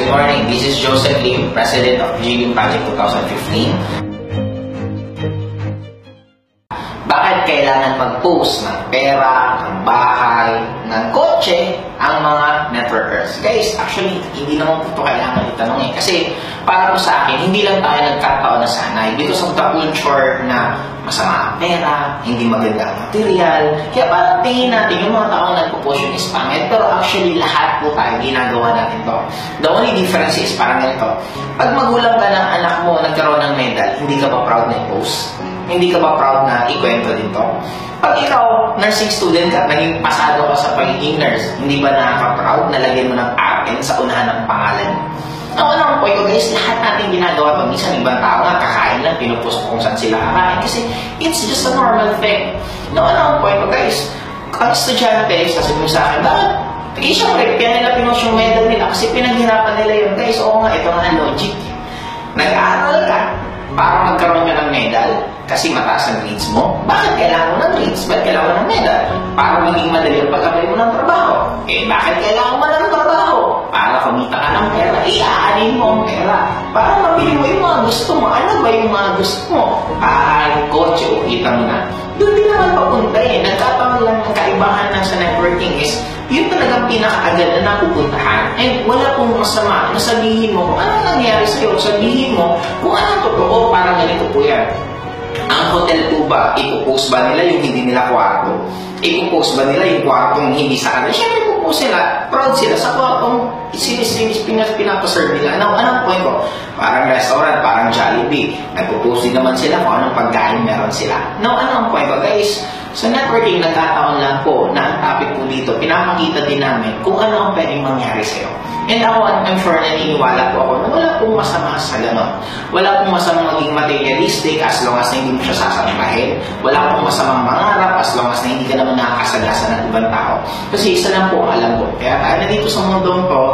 good morning. This is Joseph Lim, President of GLIM Project 2015. Bakit kailangan mag-post ng pera, ng bahay, ng kotse ang mga networkers? Guys, actually, hindi naman po ito kailangan itanong eh. Kasi para po sa akin, hindi lang tayo nagkataon na sanay. Because of the culture na masama ang pera, hindi maganda ang material. Kaya parang tingin natin yung mga taong nagpo-post yung is pangit. Pero actually, lahat po tayo ginagawa natin to. The only difference is parang ganito. Pag magulang ka ng anak mo nagkaroon ng medal, hindi ka ba proud na i-post? Hindi ka ba proud na ikwento din to? Pag ikaw, nursing student ka, naging pasado ka sa pagiging nurse, hindi ba nakaka-proud na lagyan mo ng RN sa unahan ng pangalan mo? Ang point ko guys, lahat natin ginagawa ito. Minsan ibang tao nga, kakain lang, pinupost kung saan sila kakain. Kasi it's just a normal thing. Ang point ko guys, ang estudyante, sasabihin mo sa akin, bakit? Siyempre, kaya nila pinost yung medal nila kasi pinaghirapan nila yun. Guys, oo nga, ito nga logic. Nag-aaral ka para magkaroon ka ng medal kasi mataas ang grades mo. Bakit kailangan mo ng grades? Bakit kailangan mo ng medal? Para maging madali ang pag-apply mo ng trabaho. Bakit kailangan mo ng trabaho? Para kumita ka ng pera. Iaanin mo ang pera. Para mabili mo yung mga gusto mo. Ano ba yung mga gusto mo? Kotse, kita mo na. Doon din naman papunta eh. Nagkataon lang ng kaibahan ng sa networking is yun talagang pinaka-agad na napupuntahan. And wala pong masama na sabihin mo kung anong nangyari sa'yo. Sabihin mo kung anong totoo, parang ganito po yan. Ang hotel po ba, ipopost ba nila yung hindi nila kwarto? Ipopost ba nila yung kwartong hindi sa kanila? Siyempre po sila, proud sila sa kwartong pinapaserve nila. Anong point ko? Parang restaurant, parang Jollibee. Nagpo-post din naman sila kung anong pagkain meron sila. Anong point ko? Guys, sa networking, nagkataon lang po na ang topic po dito, pinapakita din namin kung ano ang pwedeng mangyari sa'yo. And ako, I'm sure naniniwala po ako na wala pong masama sa ganon. Wala pong masamang maging materialistic as long as na hindi mo siya sasampahin. Wala pong masamang mangarap as long as na hindi ka naman nakakasagasan ng ibang tao. Kasi isa lang po ang alam ko. Kaya tayo na dito sa mundong to,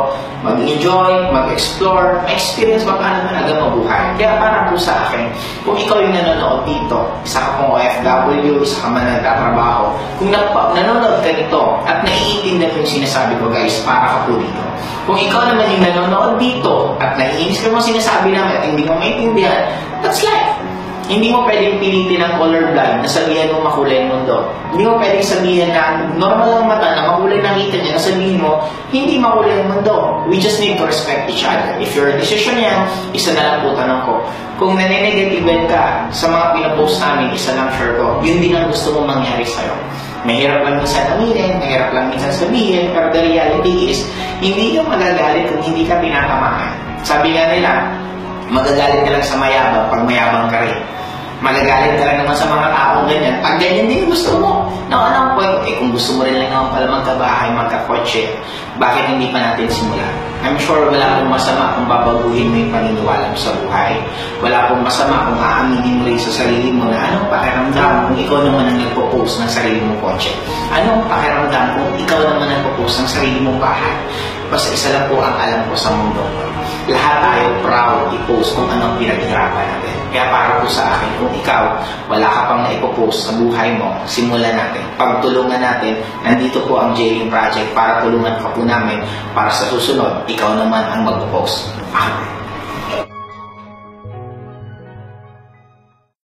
mag-enjoy, mag-explore, ma-experience pa paano talaga mabuhay. Kaya para po sa akin, kung ikaw yung nanonood dito, isa ka pong OFW, isa ka man nagtatrabaho, kung nanonood ka nito at naiintindihan ko yung sinasabi ko guys, para ka po dito. Kung ikaw naman yung nanonood dito at naiinis ka mo sinasabi namin at hindi mo maintindihan, that's life. Hindi mo pwedeng pilitin ang colorblind na sabihan mo makulay ang mundo. Hindi mo pwedeng sabihin na normal ang mata na makulay nakita niya na sabihin mo hindi makulay ang mundo. We just need to respect each other. If your decision yan, isa na lang po tanong ko. Kung naninegativen ka sa mga pinapost namin, isa lang sure ko, yun din ang gusto mong mangyari sa'yo. Mahirap lang minsan aminin, mahirap lang minsan sabihin, pero the reality is, hindi ka magagalit kung hindi ka tinatamaan. Sabi nga nila, magagalit ka lang sa mayabang pag mayabang ka rin. Magagalit ka lang naman sa mga taong ganyan. Pag ganyan din gusto mo. Anong point? Kung gusto mo rin lang naman pala magkabahay, magkakotse, bakit hindi pa natin simulan? I'm sure wala pong masama kung babaguhin mo yung paniniwala mo sa buhay. Wala pong masama kung aaminin mo rin sa sarili mo na anong pakiramdam kung ikaw naman ang nagpo-post ng sarili mong kotse. Anong pakiramdam kung ikaw naman ang nagpo-post ng sarili mong bahay. Basta isa lang po ang alam ko sa mundo. Lahat tayo proud i-post kung anong pinaghirapan natin. Kaya para po sa akin, kung ikaw, wala ka pang naipopost sa buhay mo, simulan natin. Pagtulungan natin, nandito po ang GLIM Project para tulungan ka po namin para sa susunod, ikaw naman ang mag-post. Amen.